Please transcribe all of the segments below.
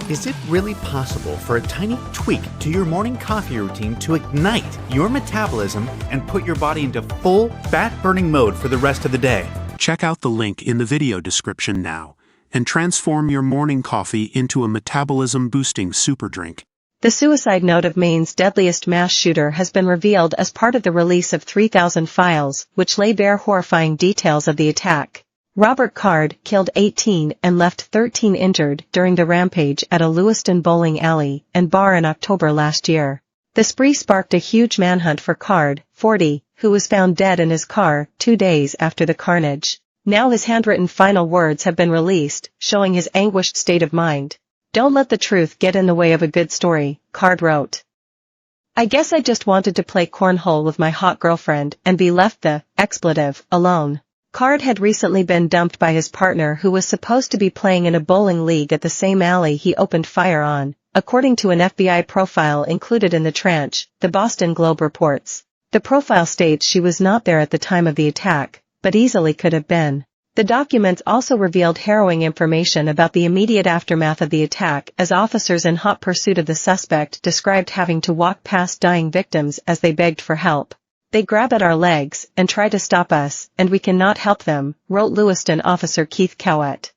Is it really possible for a tiny tweak to your morning coffee routine to ignite your metabolism and put your body into full fat-burning mode for the rest of the day? Check out the link in the video description now and transform your morning coffee into a metabolism-boosting super drink. The suicide note of Maine's deadliest mass shooter has been revealed as part of the release of 3,000 files, which lay bare horrifying details of the attack. Robert Card killed 18 and left 13 injured during the rampage at a Lewiston bowling alley and bar in October last year. The spree sparked a huge manhunt for Card, 40, who was found dead in his car 2 days after the carnage. Now his handwritten final words have been released, showing his anguished state of mind. "Don't let the truth get in the way of a good story," Card wrote. "I guess I just wanted to play cornhole with my hot girlfriend and be left alone." Card had recently been dumped by his partner, who was supposed to be playing in a bowling league at the same alley he opened fire on, according to an FBI profile included in the tranche, the Boston Globe reports. The profile states she was not there at the time of the attack, but easily could have been. The documents also revealed harrowing information about the immediate aftermath of the attack, as officers in hot pursuit of the suspect described having to walk past dying victims as they begged for help. "They grab at our legs and try to stop us, and we cannot help them," wrote Lewiston officer Keith Cowett.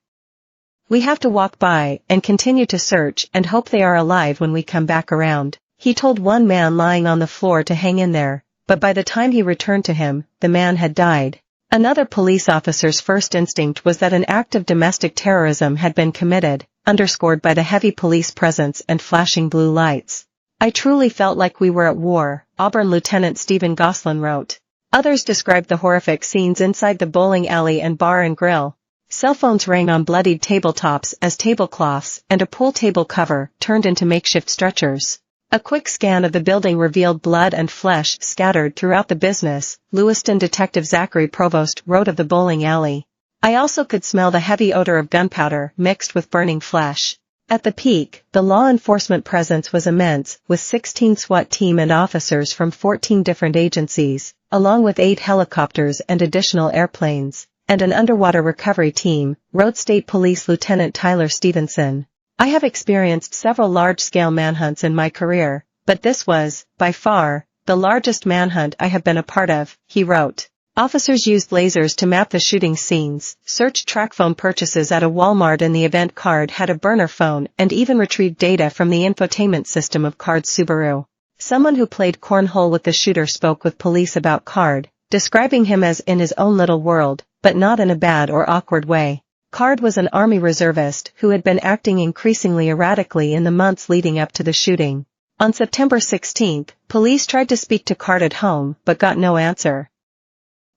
"We have to walk by and continue to search and hope they are alive when we come back around," he told one man lying on the floor to hang in there, but by the time he returned to him, the man had died. Another police officer's first instinct was that an act of domestic terrorism had been committed, underscored by the heavy police presence and flashing blue lights. "I truly felt like we were at war," Auburn Lieutenant Stephen Goslin wrote. Others described the horrific scenes inside the bowling alley and bar and grill. Cell phones rang on bloodied tabletops as tablecloths and a pool table cover turned into makeshift stretchers. A quick scan of the building revealed blood and flesh scattered throughout the business, Lewiston Detective Zachary Provost wrote of the bowling alley. "I also could smell the heavy odor of gunpowder mixed with burning flesh." At the peak, the law enforcement presence was immense, with 16 SWAT team and officers from 14 different agencies, along with 8 helicopters and additional airplanes, and an underwater recovery team, wrote State Police Lieutenant Tyler Stevenson. "I have experienced several large-scale manhunts in my career, but this was, by far, the largest manhunt I have been a part of," he wrote. Officers used lasers to map the shooting scenes, searched track phone purchases at a Walmart in the event Card had a burner phone, and even retrieved data from the infotainment system of Card's Subaru. Someone who played cornhole with the shooter spoke with police about Card, describing him as in his own little world, but not in a bad or awkward way. Card was an Army reservist who had been acting increasingly erratically in the months leading up to the shooting. On September 16, police tried to speak to Card at home but got no answer.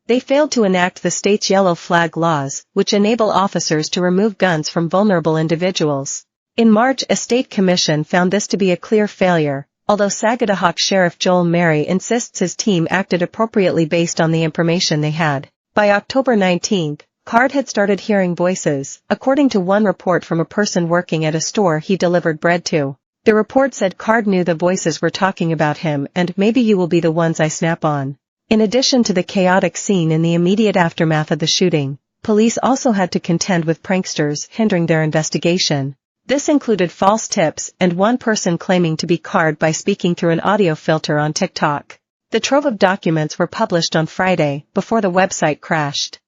They failed to enact the state's yellow flag laws, which enable officers to remove guns from vulnerable individuals. In March, a state commission found this to be a clear failure, although Sagadahoc Sheriff Joel Mary insists his team acted appropriately based on the information they had. By October 19, Card had started hearing voices, according to one report from a person working at a store he delivered bread to. The report said Card knew the voices were talking about him and "maybe you will be the ones I snap on." In addition to the chaotic scene in the immediate aftermath of the shooting, police also had to contend with pranksters hindering their investigation. This included false tips and one person claiming to be Card by speaking through an audio filter on TikTok. The trove of documents were published on Friday, before the website crashed.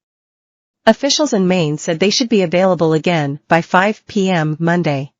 Officials in Maine said they should be available again by 5 p.m. Monday.